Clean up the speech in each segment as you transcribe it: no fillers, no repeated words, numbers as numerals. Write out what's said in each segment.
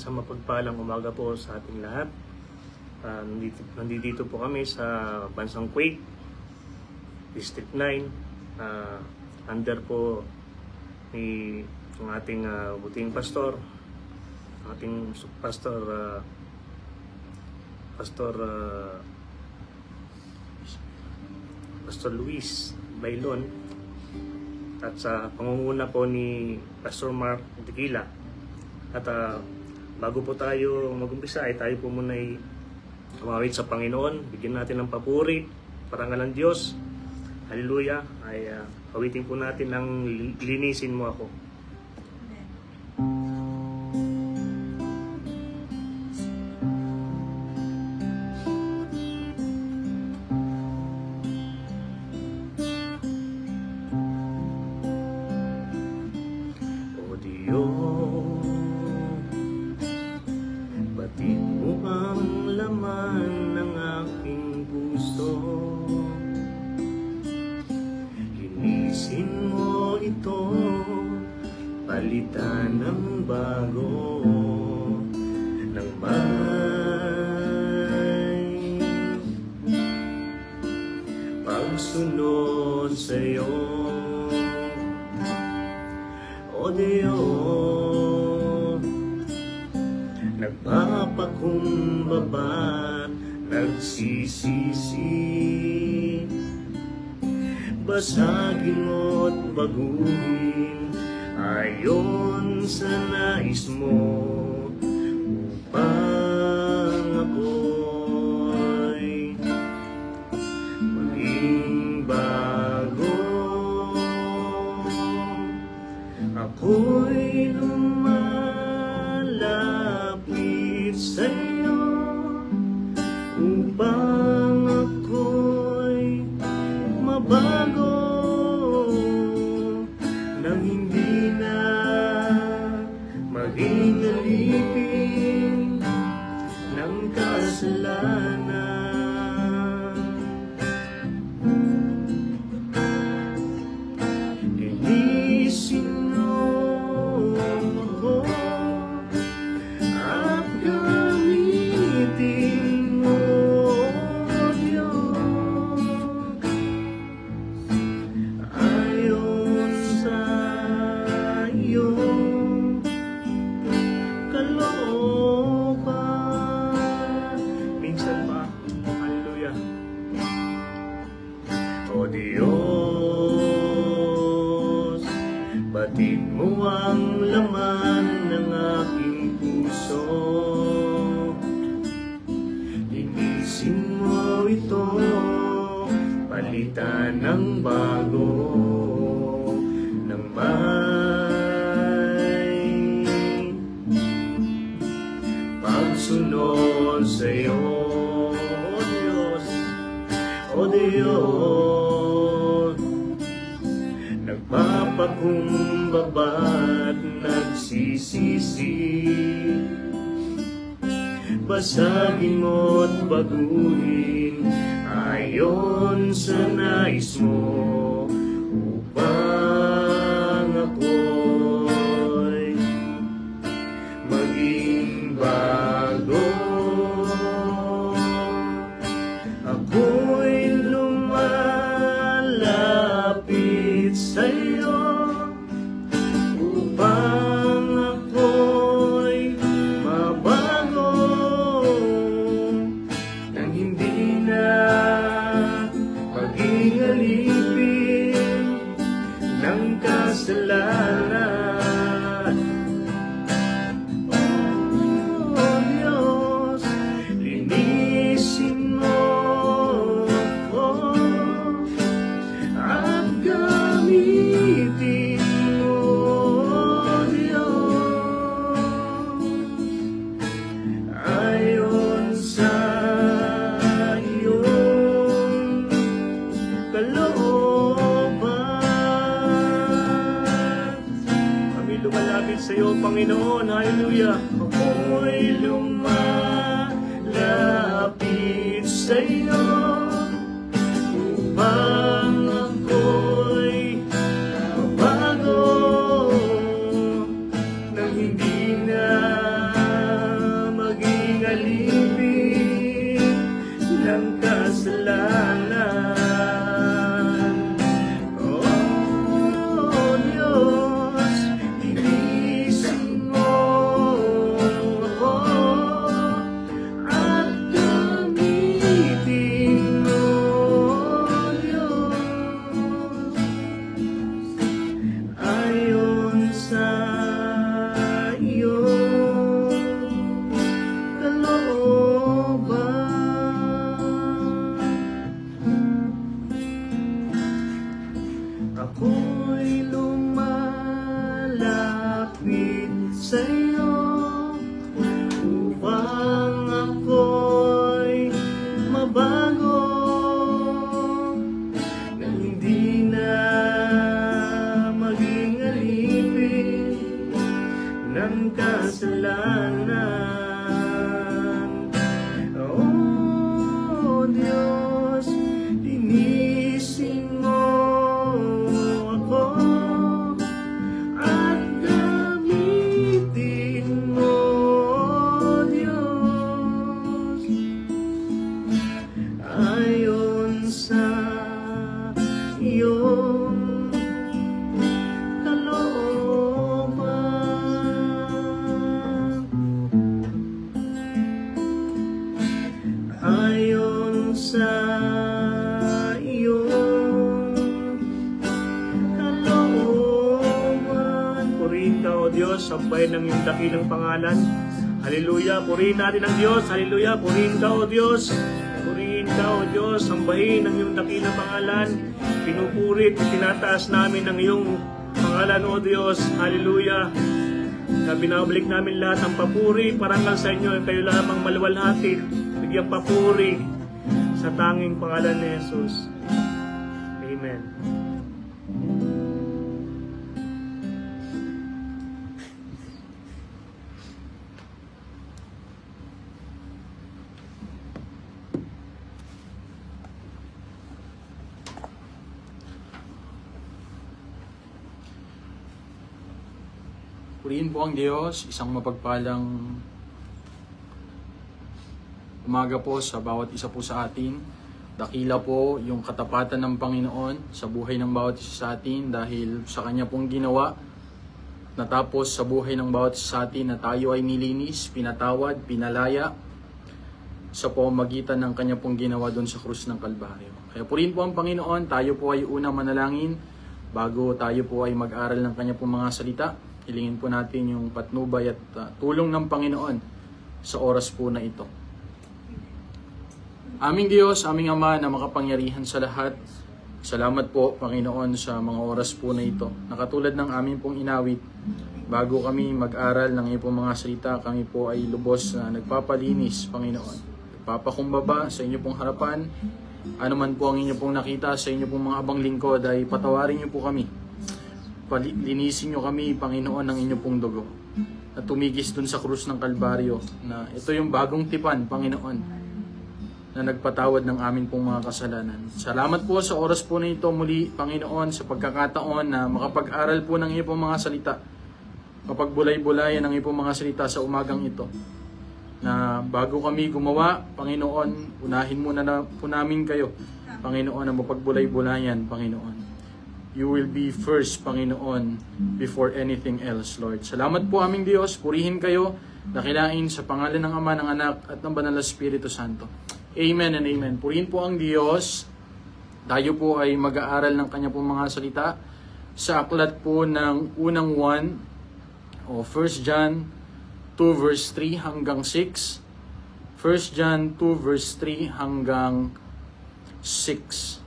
Isang mapagpalang umaga po sa ating lahat. Nandito po kami sa bansang Kuwait, District 9. Under po ni ang ating buting pastor, ating pastor Pastor Luis Bailon, at sa pangunguna po ni Pastor Mark Tequila. At bago po tayo mag-umpisa ay tayo po muna ay tumawid sa Panginoon, bigyan natin ng papuri, parangal ng Diyos. Hallelujah. Ay pawitin po natin ng linisin mo ako. Batid mo ang laman ng aking puso, linisin mo ito, palitan ng bago, ng may pagsunod sa'yo, O Diyos. Nagpapakumbaba't nagsisisi, basagin mo't baguhin ayon sa nais mo, upang ako'y maging bago. Ako'y lumalapit sa'yo upang ako'y mabago, nang hindi na maging alipin ng kasalanan. Linisin O Diyos, batid mo ang laman ng aking puso, linisin mo ito, palitan ng bago, ng may pagsunod sa'yo, O Diyos, O Diyos. Nagpapakumbaba't nagsisisi, basagin mo't baguhin ayon sa nais mo, upang ako'y maging bago. Ako'y lumalapit sa'yo upang ako'y mabago, nang hindi na maging alipin ng kasalanan. O Diyos, linisin mo ako at gamitin mo, O Diyos, ayon sa iyong kalooban. Kami lumalapit sa iyo, Panginoon. Hallelujah. Ako'y lumalapit sa iyo upang ako'y mabago, nang hindi na iyong kalooban. Ayon sa iyong kalooban. Purihin ka, O Diyos, sampay ng iyong dakilang pangalan. Hallelujah, purihin natin ang Diyos. Hallelujah, purihin ka, O Diyos. Purihin ka, O Diyos, sambahin ang iyong dakilang pangalan. Pinupurit, tinataas namin ang iyong pangalan, O Diyos. Hallelujah. Binabalik namin lahat ng papuri, parangal sa inyo, kayo lamang maluwalhati. Bigyan papuri sa tanging pangalan ni Jesus. Amen. Purihin po ang Diyos, isang mapagpalang umaga po sa bawat isa po sa atin. Dakila po yung katapatan ng Panginoon sa buhay ng bawat isa sa atin dahil sa Kanya pong ginawa. Natapos sa buhay ng bawat isa sa atin na tayo ay nilinis, pinatawad, pinalaya sa pamamagitan ng Kanya pong ginawa doon sa krus ng Kalbaryo. Kaya purihin po ang Panginoon, tayo po ay unang manalangin bago tayo po ay mag-aral ng Kanya pong mga salita. Hilingin po natin yung patnubay at tulong ng Panginoon sa oras po na ito. Aming Diyos, aming Ama na makapangyarihan sa lahat, salamat po Panginoon sa mga oras po na ito. Nakatulad ng aming pong inawit, bago kami mag-aral ng iyong pong mga salita, kami po ay lubos na nagpapalinis Panginoon. Nagpapakumbaba sa inyo pong harapan, ano man po ang inyo pong nakita sa inyo pong mga abang lingkod ay patawarin niyo po kami. Linisin nyo kami, Panginoon, ng inyong pong dugo na tumigis dun sa krus ng Kalbaryo na ito yung bagong tipan, Panginoon, na nagpatawad ng amin pong mga kasalanan. Salamat po sa oras po na ito muli, Panginoon, sa pagkakataon na makapag-aral po ng iyong pong mga salita, mapagbulay-bulayan ng iyong pong mga salita sa umagang ito. Na bago kami gumawa, Panginoon, unahin muna na po namin kayo, Panginoon, na mapagbulay-bulayan, Panginoon. You will be first, Panginoon, before anything else, Lord. Salamat po aming Diyos. Purihin kayo, dakilain sa pangalan ng Ama, ng Anak, at ng Banal na Espiritu Santo. Amen and amen. Purihin po ang Diyos. Tayo po ay mag-aaral ng Kanya pong mga salita sa aklat po ng unang 1 o 1 John 2 verse 3 hanggang 6. 1 John 2 verse 3 hanggang 6.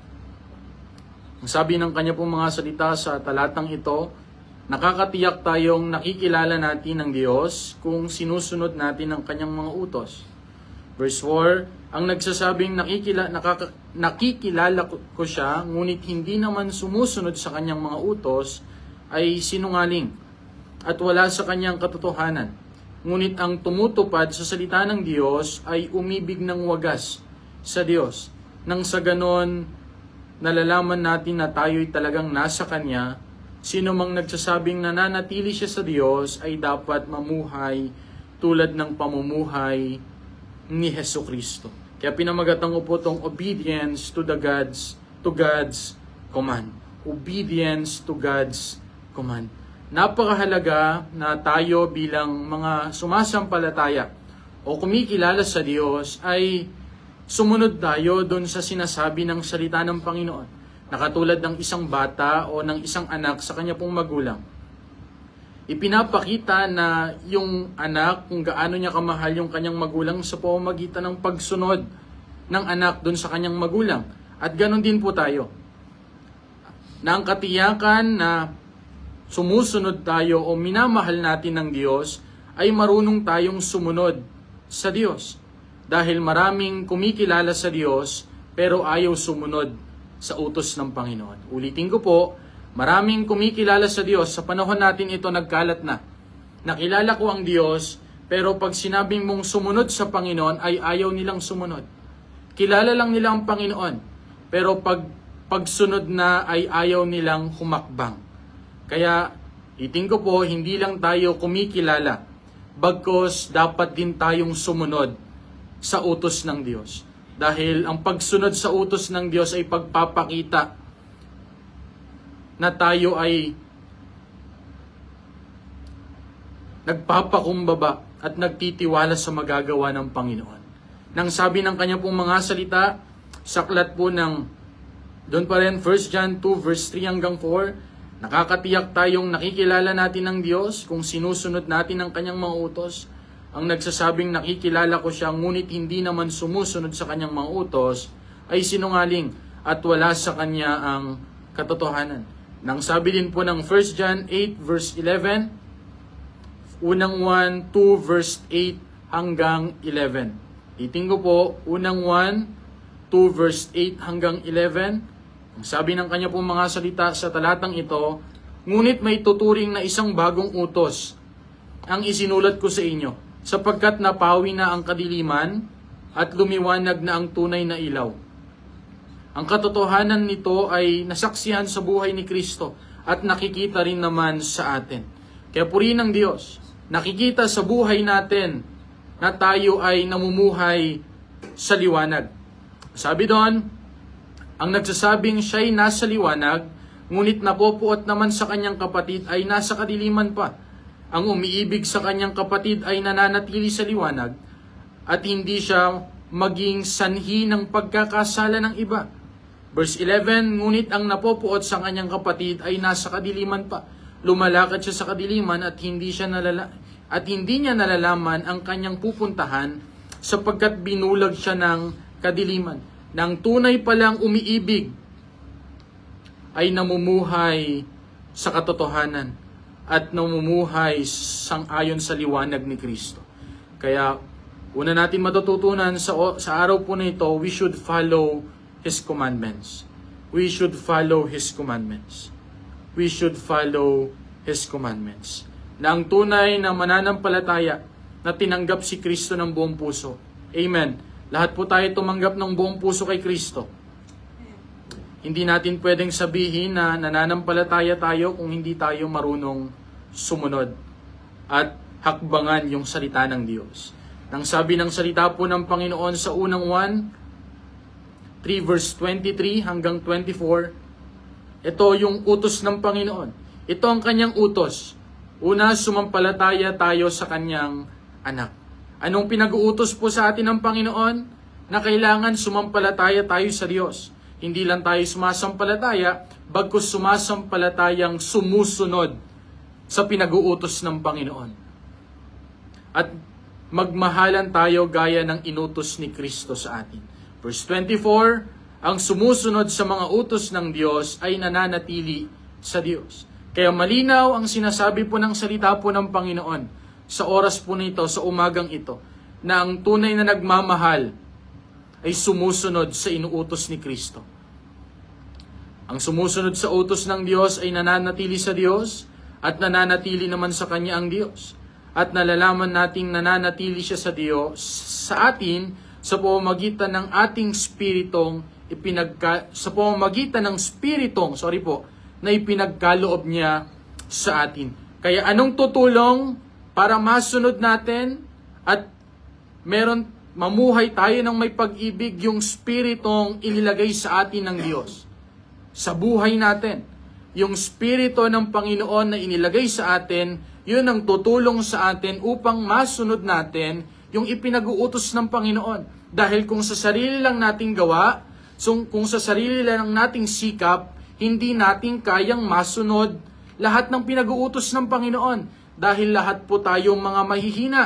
Ang sabi ng Kanya pong mga salita sa talatang ito, nakakatiyak tayong nakikilala natin ang Diyos kung sinusunod natin ang Kanyang mga utos. Verse 4, ang nagsasabing nakikilala ko siya, ngunit hindi naman sumusunod sa Kanyang mga utos, ay sinungaling at wala sa Kanyang katotohanan. Ngunit ang tumutupad sa salita ng Diyos ay umibig ng wagas sa Diyos. Nang sa ganon, nalalaman natin na tayo'y talagang nasa Kanya. Sino mang nagsasabing nananatili siya sa Diyos ay dapat mamuhay tulad ng pamumuhay ni Hesukristo. Kaya pinamagatan ko po itong obedience to God's command. Obedience to God's command. Napakahalaga na tayo bilang mga sumasampalataya o kumikilala sa Diyos ay sumunod tayo doon sa sinasabi ng salita ng Panginoon. Nakatulad ng isang bata o ng isang anak sa kanya pong magulang. Ipinapakita na yung anak kung gaano niya kamahal yung kanyang magulang sa pamamagitan ng pagsunod ng anak doon sa kanyang magulang. At ganon din po tayo. Na ang katiyakan na sumusunod tayo o minamahal natin ng Diyos ay marunong tayong sumunod sa Diyos. Dahil maraming kumikilala sa Diyos pero ayaw sumunod sa utos ng Panginoon. Ulitin ko po, maraming kumikilala sa Diyos. Sa panahon natin ito nagkalat na. Nakilala ko ang Diyos pero pag sinabing mong sumunod sa Panginoon ay ayaw nilang sumunod. Kilala lang nila ang Panginoon pero pagsunod na ay ayaw nilang humakbang. Kaya itin ko po, hindi lang tayo kumikilala bagkos dapat din tayong sumunod sa utos ng Diyos. Dahil ang pagsunod sa utos ng Diyos ay pagpapakita na tayo ay nagpapakumbaba at nagtitiwala sa magagawa ng Panginoon. Nang sabi ng kanya pong mga salita, sa aklat po ng, doon pa rin, 1 John 2 verse 3 hanggang 4, nakakatiyak tayong nakikilala natin ng Diyos kung sinusunod natin ang kanyang mga utos. Ang nagsasabing nakikilala ko siya, ngunit hindi naman sumusunod sa kanyang mga utos, ay sinungaling at wala sa kanya ang katotohanan. Nang sabi din po ng 1 John 8 verse 11, unang 1, 2 verse 8 hanggang 11. Titingin ko po, unang 1, 2 verse 8 hanggang 11. Ang sabi ng kanya pong mga salita sa talatang ito, ngunit may tuturing na isang bagong utos ang isinulat ko sa inyo, sapagkat napawi na ang kadiliman at lumiwanag na ang tunay na ilaw. Ang katotohanan nito ay nasaksihan sa buhay ni Kristo at nakikita rin naman sa atin. Kaya purihin ng Diyos, nakikita sa buhay natin na tayo ay namumuhay sa liwanag. Sabi doon, ang nagsasabing siya'y nasa liwanag, ngunit napopuot naman sa kanyang kapatid ay nasa kadiliman pa. Ang umiibig sa kanyang kapatid ay nananatili sa liwanag at hindi siya maging sanhi ng pagkakasala ng iba. Verse 11, ngunit ang napopuot sa kanyang kapatid ay nasa kadiliman pa. Lumalakad siya sa kadiliman at hindi niya nalalaman ang kanyang pupuntahan sapagkat binulag siya ng kadiliman. Nang tunay palang umiibig ay namumuhay sa katotohanan at namumuhay sang-ayon sa liwanag ni Kristo. Kaya una natin matututunan sa araw po na ito, we should follow His commandments. We should follow His commandments. We should follow His commandments. Na ang tunay na mananampalataya na tinanggap si Kristo ng buong puso. Amen. Lahat po tayo tumanggap ng buong puso kay Kristo. Hindi natin pwedeng sabihin na nananampalataya tayo kung hindi tayo marunong sumunod at hakbangan yung salita ng Diyos. Nang sabi ng salita po ng Panginoon sa unang 3 verse 23 hanggang 24, ito yung utos ng Panginoon. Ito ang kanyang utos. Una, sumampalataya tayo sa kanyang anak. Anong pinag-uutos po sa atin ng Panginoon? Na kailangan sumampalataya tayo sa Diyos. Hindi lang tayo sumasampalataya, bagkus sumasampalatayang sumusunod sa pinag-uutos ng Panginoon. At magmahalan tayo gaya ng inutos ni Kristo sa atin. Verse 24, ang sumusunod sa mga utos ng Diyos ay nananatili sa Diyos. Kaya malinaw ang sinasabi po ng salita po ng Panginoon sa oras po nito, sa umagang ito, na ang tunay na nagmamahal ay sumusunod sa inuutos ni Kristo. Ang sumusunod sa utos ng Diyos ay nananatili sa Diyos at nananatili naman sa Kanya ang Diyos. At nalalaman nating nananatili siya sa Diyos sa atin sa pamamagitan ng ating spiritong na ipinagkaloob niya sa atin. Kaya anong tutulong para masunod natin at mamuhay tayo ng may pag-ibig, yung spiritong inilagay sa atin ng Diyos sa buhay natin. Yung spirito ng Panginoon na inilagay sa atin, yun ang tutulong sa atin upang masunod natin yung ipinag-uutos ng Panginoon. Dahil kung sa sarili lang nating gawa, kung sa sarili lang nating sikap, hindi natin kayang masunod lahat ng pinag-uutos ng Panginoon. Dahil lahat po tayong mga mahihina.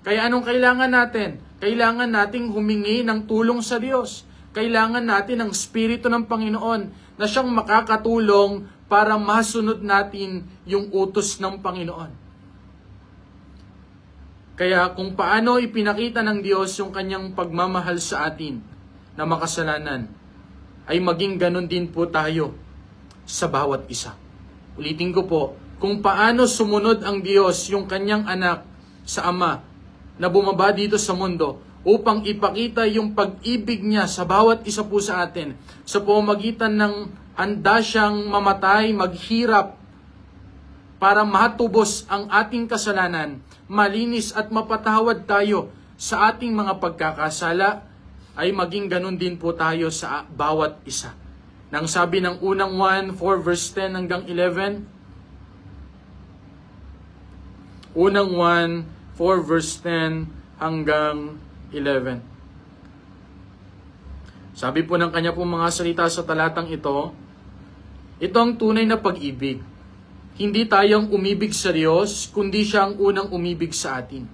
Kaya anong kailangan natin? Kailangan nating humingi ng tulong sa Diyos. Kailangan natin ng Espiritu ng Panginoon na siyang makakatulong para masunod natin yung utos ng Panginoon. Kaya kung paano ipinakita ng Diyos yung kanyang pagmamahal sa atin na makasalanan, ay maging ganun din po tayo sa bawat isa. Ulitin ko po, kung paano sumunod ang Diyos yung kanyang anak sa Ama na bumaba dito sa mundo upang ipakita yung pag-ibig niya sa bawat isa po sa atin sa pamamagitan ng handa siyang mamatay, maghirap para matubos ang ating kasalanan, malinis at mapatawad tayo sa ating mga pagkakasala, ay maging ganun din po tayo sa bawat isa. Nang sabi ng unang 1, 4 verse 10 hanggang 11. Unang 1, 4 verse 10 hanggang 11. Sabi po ng kanya pong mga salita sa talatang ito, ito ang tunay na pag-ibig. Hindi tayong umibig sa Diyos, kundi siya ang unang umibig sa atin.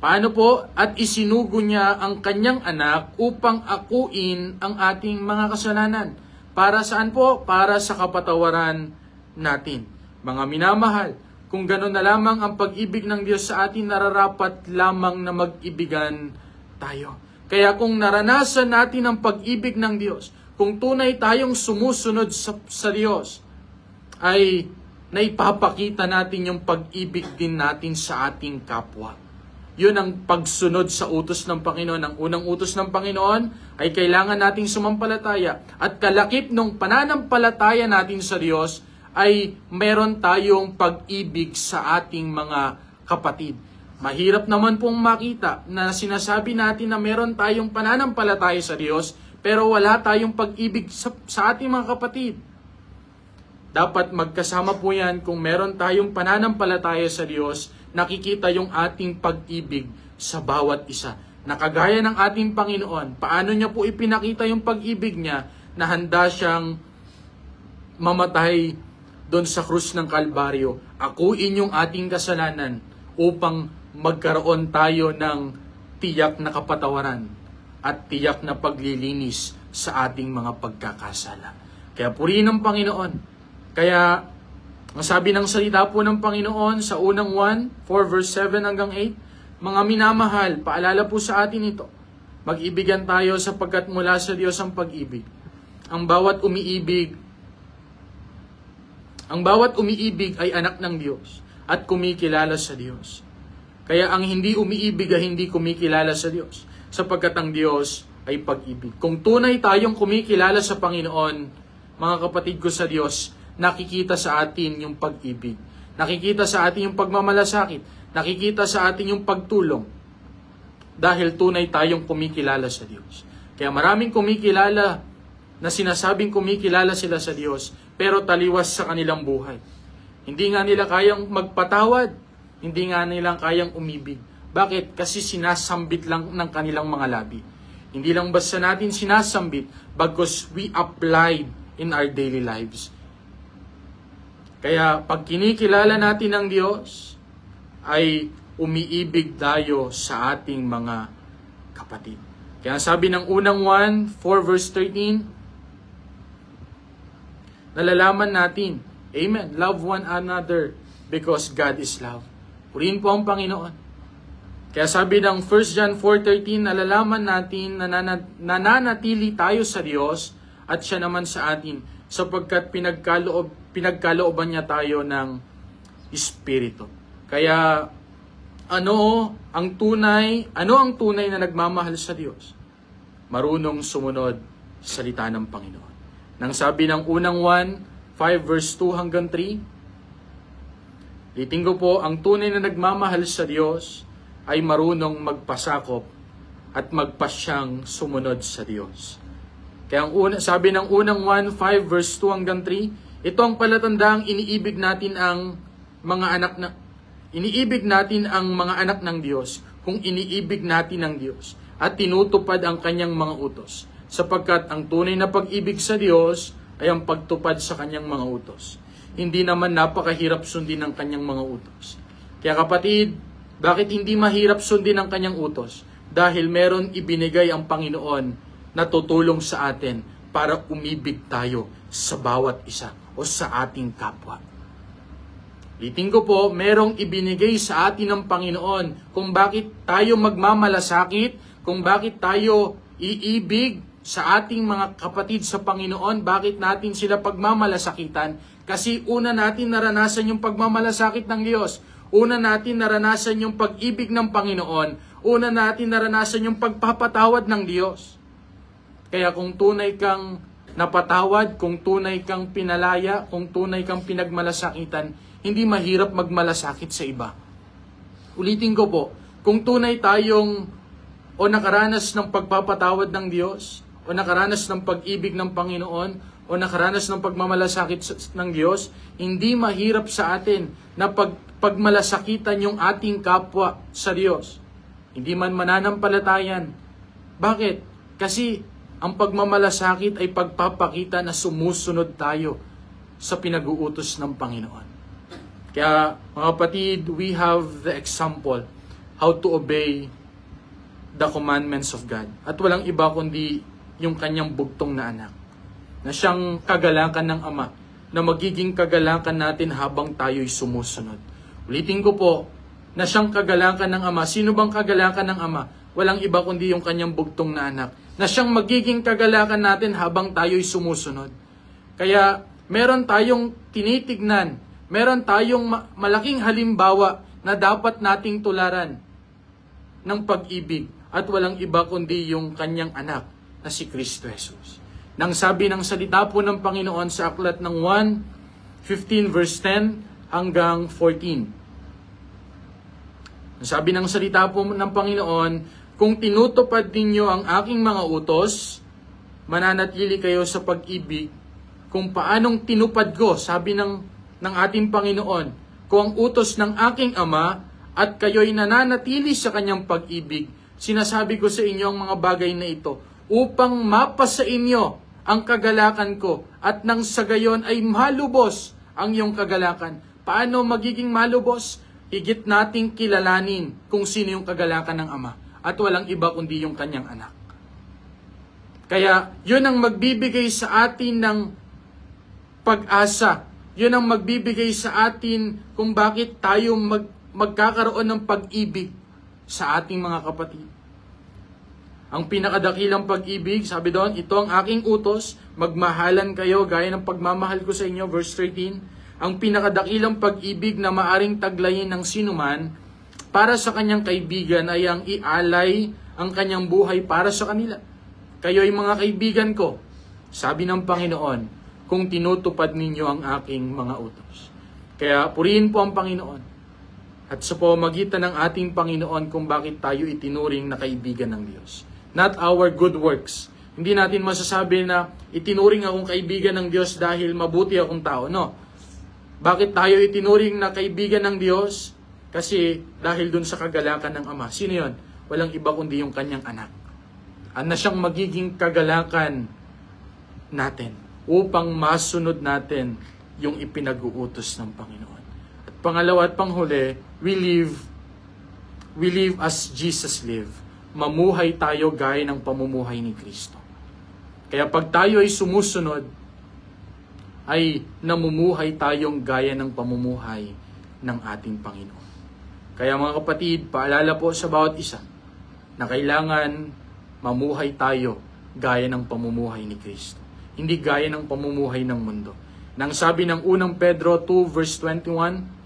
Paano po? At isinugo niya ang kanyang anak upang akuin ang ating mga kasalanan. Para saan po? Para sa kapatawaran natin. Mga minamahal, kung gano'n na lamang ang pag-ibig ng Diyos sa atin, nararapat lamang na mag-ibigan tayo. Kaya kung naranasan natin ang pag-ibig ng Diyos, kung tunay tayong sumusunod sa Diyos, ay naipapakita natin yung pag-ibig din natin sa ating kapwa. Yun ang pagsunod sa utos ng Panginoon. Ang unang utos ng Panginoon ay kailangan nating sumampalataya. At kalakip ng pananampalataya natin sa Diyos ay meron tayong pag-ibig sa ating mga kapatid. Mahirap naman pong makita na sinasabi natin na meron tayong pananampalataya sa Diyos pero wala tayong pag-ibig sa ating mga kapatid. Dapat magkasama po yan. Kung meron tayong pananampalataya sa Diyos, nakikita yung ating pag-ibig sa bawat isa. Nakagaya ng ating Panginoon, paano niya po ipinakita yung pag-ibig niya na handa siyang mamatay doon sa krus ng Kalbaryo. Akuin yung ating kasalanan upang magkaroon tayo ng tiyak na kapatawaran at tiyak na paglilinis sa ating mga pagkakasala. Kaya purihin ng Panginoon. Kaya ang sabi ng salita po ng Panginoon sa unang 1, 4 verse 7 hanggang 8, mga minamahal, paalala po sa atin ito, mag-ibigan tayo sapagkat mula sa Diyos ang pag-ibig. Ang bawat umiibig ay anak ng Diyos at kumikilala sa Diyos. Kaya ang hindi umiibig ay hindi kumikilala sa Diyos, sapagkat ang Diyos ay pag-ibig. Kung tunay tayong kumikilala sa Panginoon, mga kapatid ko sa Diyos, nakikita sa atin yung pag-ibig. Nakikita sa atin yung pagmamalasakit. Nakikita sa atin yung pagtulong. Dahil tunay tayong kumikilala sa Diyos. Kaya maraming kumikilala na sinasabing kumikilala sila sa Diyos, pero taliwas sa kanilang buhay. Hindi nga nila kayang magpatawad. Hindi nga nila kayang umibig. Bakit? Kasi sinasambit lang ng kanilang mga labi. Hindi lang basta natin sinasambit, bagkus we applied in our daily lives. Kaya pag kinikilala natin ang Diyos, ay umiibig tayo sa ating mga kapatid. Kaya sabi ng unang 1, 4 verse 13, nalalaman natin, amen, love one another because God is love. Purihin po ang Panginoon. Kaya sabi ng 1 John 4:13, nalalaman natin na nananatili tayo sa Diyos at siya naman sa atin sapagkat pinagkalooban niya tayo ng Espiritu. Kaya ano ang tunay na nagmamahal sa Diyos? Marunong sumunod sa salita ng Panginoon. Nang sabi ng unang 1, 5 verse 2 hanggang 3, liting ko po, ang tunay na nagmamahal sa Diyos ay marunong magpasakop at magpasyang sumunod sa Diyos. Kaya sabi ng unang 1, 5 verse 2 hanggang 3, ito ang palatandaang iniibig natin ang mga anak ng Diyos kung iniibig natin ang Diyos at tinutupad ang kanyang mga utos. Sapagkat ang tunay na pag-ibig sa Diyos ay ang pagtupad sa kanyang mga utos. Hindi naman napakahirap sundin ang kanyang mga utos. Kaya kapatid, bakit hindi mahirap sundin ang kanyang utos? Dahil meron ibinigay ang Panginoon na tutulong sa atin para umibig tayo sa bawat isa o sa ating kapwa. Liting ko po, merong ibinigay sa atin ng Panginoon kung bakit tayo magmamalasakit, kung bakit tayo iibig sa ating mga kapatid sa Panginoon, bakit natin sila pagmamalasakitan? Kasi una natin naranasan yung pagmamalasakit ng Diyos. Una natin naranasan yung pag-ibig ng Panginoon. Una natin naranasan yung pagpapatawad ng Diyos. Kaya kung tunay kang napatawad, kung tunay kang pinalaya, kung tunay kang pinagmalasakitan, hindi mahirap magmalasakit sa iba. Ulitin ko po, kung tunay tayong nakaranas ng pagpapatawad ng Diyos, o nakaranas ng pag-ibig ng Panginoon, o nakaranas ng pagmamalasakit ng Diyos, hindi mahirap sa atin na pagmalasakitan yung ating kapwa sa Diyos. Hindi man mananampalatayan. Bakit? Kasi ang pagmamalasakit ay pagpapakita na sumusunod tayo sa pinag-uutos ng Panginoon. Kaya mga kapatid, we have the example how to obey the commandments of God. At walang iba kundi yung kanyang bugtong na anak, na siyang kagalakan ng Ama, na magiging kagalakan natin habang tayo'y sumusunod. Ulitin ko po, na siyang kagalakan ng Ama. Sino bang kagalakan ng Ama? Walang iba kundi yung kanyang bugtong na anak, na siyang magiging kagalakan natin habang tayo'y sumusunod. Kaya meron tayong tinitignan, meron tayong malaking halimbawa na dapat nating tularan ng pag-ibig, at walang iba kundi yung kanyang anak na si Kristo Jesus. Nang sabi ng salita po ng Panginoon sa aklat ng 1:15 verse 10 hanggang 14. Sabi ng salita po ng Panginoon, kung tinutupad ninyo ang aking mga utos, mananatili kayo sa pag-ibig. Kung paanong tinupad ko, sabi ng ating Panginoon, kung ang utos ng aking Ama at kayo'y nananatili sa kanyang pag-ibig, sinasabi ko sa inyo ang mga bagay na ito upang mapasa inyo ang kagalakan ko at nang sa gayon ay malubos ang iyong kagalakan. Paano magiging malubos? Higit nating kilalanin kung sino yung kagalakan ng Ama at walang iba kundi yung kanyang anak. Kaya yun ang magbibigay sa atin ng pag-asa. Yun ang magbibigay sa atin kung bakit tayo magkakaroon ng pag-ibig sa ating mga kapatid. Ang pinakadakilang pag-ibig, sabi doon, ito ang aking utos, magmahalan kayo gaya ng pagmamahal ko sa inyo, verse 13. Ang pinakadakilang pag-ibig na maaring taglayin ng sinuman para sa kanyang kaibigan ay ang ialay ang kanyang buhay para sa kanila. Kayo'y mga kaibigan ko, sabi ng Panginoon, kung tinutupad ninyo ang aking mga utos. Kaya purihin po ang Panginoon at sa pamamagitan ng ating Panginoon kung bakit tayo itinuring na kaibigan ng Diyos. Not our good works. Hindi natin masasabi na itinuring akong kaibigan ng Diyos dahil mabuti akong tao. No. Bakit tayo itinuring na kaibigan ng Diyos? Kasi dahil dun sa kagalakan ng Ama. Sino yun? Walang iba kundi yung kanyang anak. Na siyang magiging kagalakan natin upang masunod natin yung ipinag-uutos ng Panginoon. At pangalawa at panghuli, we live as Jesus lived. Mamuhay tayo gaya ng pamumuhay ni Kristo. Kaya pag tayo ay sumusunod, ay namumuhay tayong gaya ng pamumuhay ng ating Panginoon. Kaya mga kapatid, paalala po sa bawat isa na kailangan mamuhay tayo gaya ng pamumuhay ni Kristo. Hindi gaya ng pamumuhay ng mundo. Nang sabi ng unang Pedro 2 verse 21,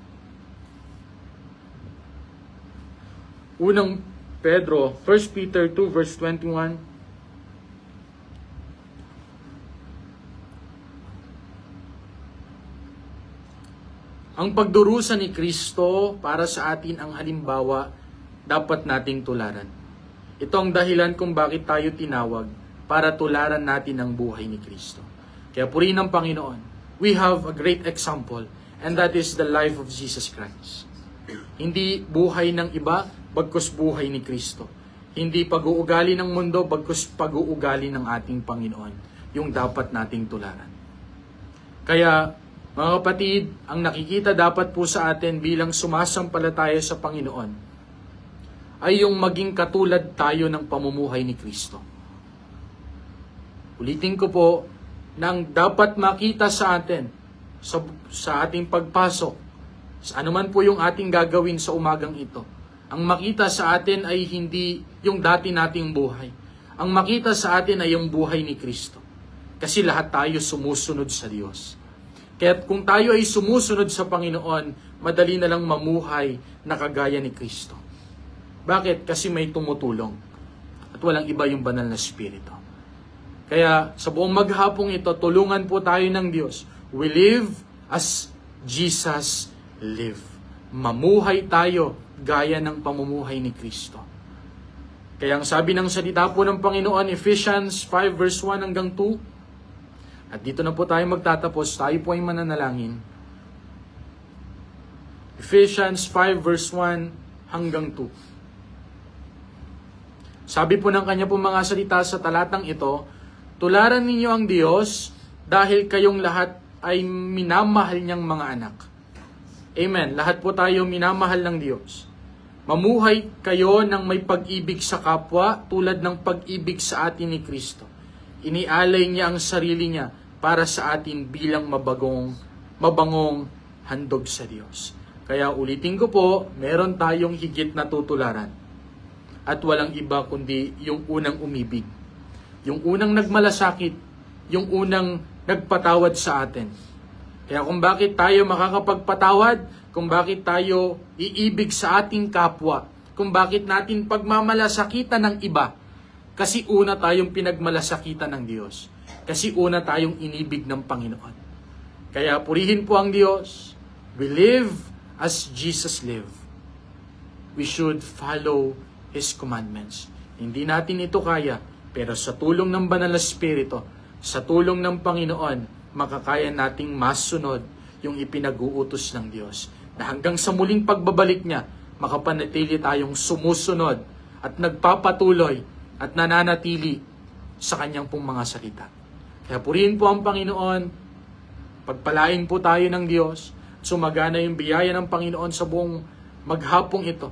unang Pedro, 1 Peter 2 verse 21, ang pagdurusa ni Kristo para sa atin ang halimbawa dapat nating tularan. Ito ang dahilan kung bakit tayo tinawag para tularan natin ang buhay ni Kristo. Kaya purihin ng Panginoon, we have a great example and that is the life of Jesus Christ. Hindi buhay ng iba, bagkus buhay ni Kristo. Hindi pag-uugali ng mundo, bagkus pag-uugali ng ating Panginoon, yung dapat nating tularan. Kaya, mga kapatid, ang nakikita dapat po sa atin bilang sumasampalataya sa Panginoon ay yung maging katulad tayo ng pamumuhay ni Kristo. Ulitin ko po, nang dapat makita sa atin sa ating pagpasok, sa anuman po yung ating gagawin sa umagang ito, ang makita sa atin ay hindi yung dati nating buhay. Ang makita sa atin ay yung buhay ni Kristo. Kasi lahat tayo sumusunod sa Diyos. Kaya kung tayo ay sumusunod sa Panginoon, madali na lang mamuhay na kagaya ni Kristo. Bakit? Kasi may tumutulong. At walang iba yung banal na Espiritu. Kaya sa buong maghapong ito, tulungan po tayo ng Diyos. We live as Jesus lived. Mamuhay tayo gaya ng pamumuhay ni Kristo. Kaya ang sabi ng salita po ng Panginoon, Ephesians 5 verse 1 hanggang 2, At dito na po tayo magtatapos. Tayo po ay mananalangin. Ephesians 5 verse 1 hanggang 2. Sabi po ng kanya po mga salita sa talatang ito, tularan ninyo ang Diyos dahil kayong lahat ay minamahal niyang mga anak. Amen. Lahat po tayo minamahal ng Diyos. Mamuhay kayo ng may pag-ibig sa kapwa tulad ng pag-ibig sa atin ni Kristo. Inialay niya ang sarili niya para sa atin bilang mabangong handog sa Diyos. Kaya ulitin ko po, meron tayong higit na tutularan. At walang iba kundi yung unang umibig. Yung unang nagmalasakit, yung unang nagpatawad sa atin. Kaya kung bakit tayo makakapagpatawad, kung bakit tayo iibig sa ating kapwa, kung bakit natin pagmamalasakitan ng iba, kasi una tayong pinagmalasakitan ng Diyos. Kasi una tayong inibig ng Panginoon. Kaya purihin po ang Diyos. We live as Jesus lived. We should follow His commandments. Hindi natin ito kaya, pero sa tulong ng Banal na Espiritu, sa tulong ng Panginoon, makakaya nating masunod yung ipinag-uutos ng Diyos. Na hanggang sa muling pagbabalik niya, makapanatili tayong sumusunod at nagpapatuloy at nananatili sa kanyang pong mga salita. Kaya purihin po ang Panginoon, pagpalain po tayo ng Diyos, sumagana yung biyaya ng Panginoon sa buong maghapong ito,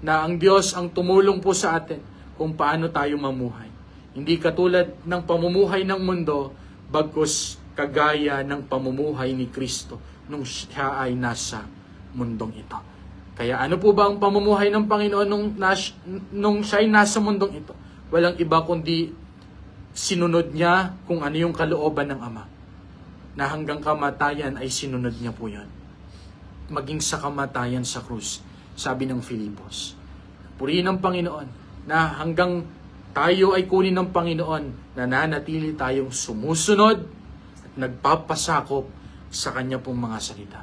na ang Diyos ang tumulong po sa atin kung paano tayo mamuhay. Hindi katulad ng pamumuhay ng mundo, bagkus kagaya ng pamumuhay ni Kristo nung siya ay nasa mundong ito. Kaya ano po ba ang pamumuhay ng Panginoon nung siya ay nasa mundong ito? Walang iba kundi sinunod niya kung ano yung kalooban ng Ama. Na hanggang kamatayan ay sinunod niya po yun. Maging sa kamatayan sa krus, sabi ng Filipos. Purihin ng Panginoon na hanggang tayo ay kunin ng Panginoon, nananatili tayong sumusunod at nagpapasakop sa kanya pong mga salita.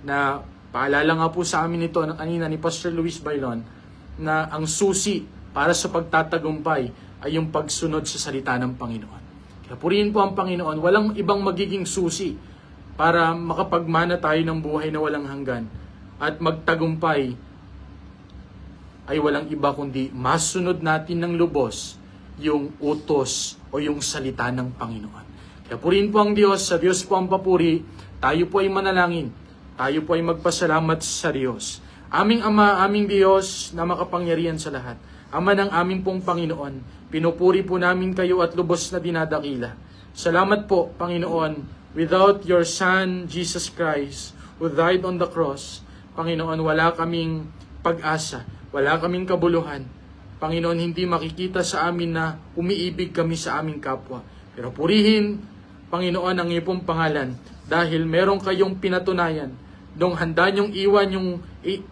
Na paalala nga po sa amin ito kanina ni Pastor Luis Bailon na ang susi para sa pagtatagumpay ay yung pagsunod sa salita ng Panginoon. Kaya purihin po ang Panginoon, walang ibang magiging susi para makapagmana tayo ng buhay na walang hanggan at magtagumpay ay walang iba kundi masunod natin ng lubos yung utos o yung salita ng Panginoon. Kaya purihin po ang Diyos, sa Diyos po ang papuri, tayo po ay manalangin, tayo po ay magpasalamat sa Diyos. Aming Ama, aming Diyos na makapangyarihan sa lahat, Ama ng aming pong Panginoon, pinupuri po namin kayo at lubos na dinadakila. Salamat po, Panginoon, without your Son, Jesus Christ, who died on the cross, Panginoon, wala kaming pag-asa, wala kaming kabuluhan. Panginoon, hindi makikita sa amin na umiibig kami sa aming kapwa. Pero purihin, Panginoon, ang iyong pangalan dahil meron kayong pinatunayan nung handa niyong iwan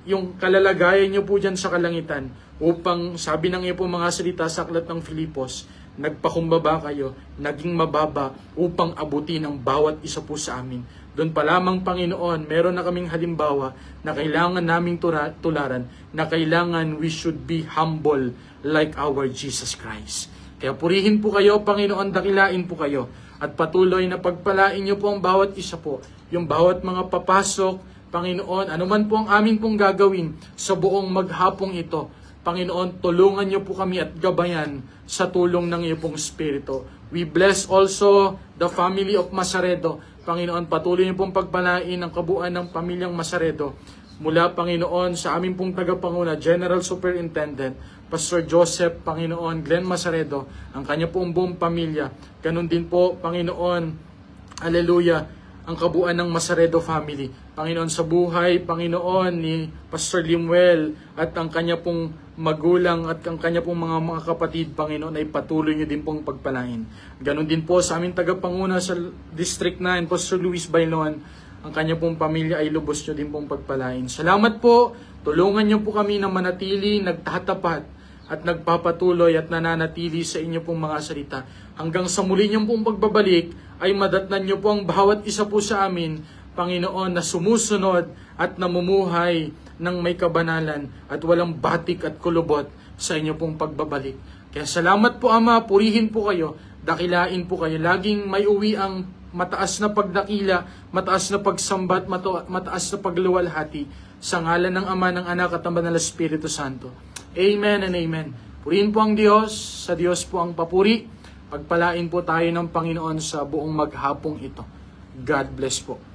yung kalalagayan niyo po dyan sa kalangitan upang, sabi ng iyong mga salita sa aklat ng Filipos, nagpakumbaba kayo, naging mababa upang abutin ang bawat isa po sa amin. Doon pa lamang, Panginoon, meron na kaming halimbawa na kailangan naming tularan, na kailangan we should be humble like our Jesus Christ. Kaya purihin po kayo, Panginoon, dakilain po kayo, at patuloy na pagpalain niyo po ang bawat isa po, yung bawat mga papasok, Panginoon, anuman po ang amin pong gagawin sa buong maghapong ito, Panginoon, tulungan niyo po kami at gabayan sa tulong ng iyong pong Espiritu. We bless also the family of Masaredo. Panginoon, patuloy niyo pong pagpalain ang kabuuan ng pamilyang Masaredo. Mula, Panginoon, sa aming pong tagapanguna, General Superintendent, Pastor Joseph, Panginoon, Glenn Masaredo, ang kanya pong buong pamilya. Ganun din po, Panginoon, Hallelujah, ang kabuuan ng Masaredo family. Panginoon, sa buhay, Panginoon, ni Pastor Limuel at ang kanya pong magulang at ang kanya pong mga kapatid, Panginoon, ay patuloy niyo din pong pagpalain. Ganon din po sa aming tagapanguna sa District 9, Pastor Luis Bailon, ang kanya pong pamilya ay lubos niyo din pong pagpalain. Salamat po, tulungan niyo po kami na manatili, nagtatapat at nagpapatuloy at nananatili sa inyo pong mga salita. Hanggang sa muli niyong pong pagbabalik, ay madatnan niyo po ang bawat isa po sa amin, Panginoon, na sumusunod at namumuhay ng may kabanalan at walang batik at kulubot sa inyo pong pagbabalik. Kaya salamat po, Ama, purihin po kayo, dakilain po kayo, laging may uwi ang mataas na pagdakila, mataas na pagsambat, mataas na pagluwalhati sa ngalan ng Ama, ng Anak at ng Banal na Espiritu Santo. Amen and amen. Purihin po ang Diyos, sa Diyos po ang papuri. Pagpalain po tayo ng Panginoon sa buong maghapong ito. God bless po.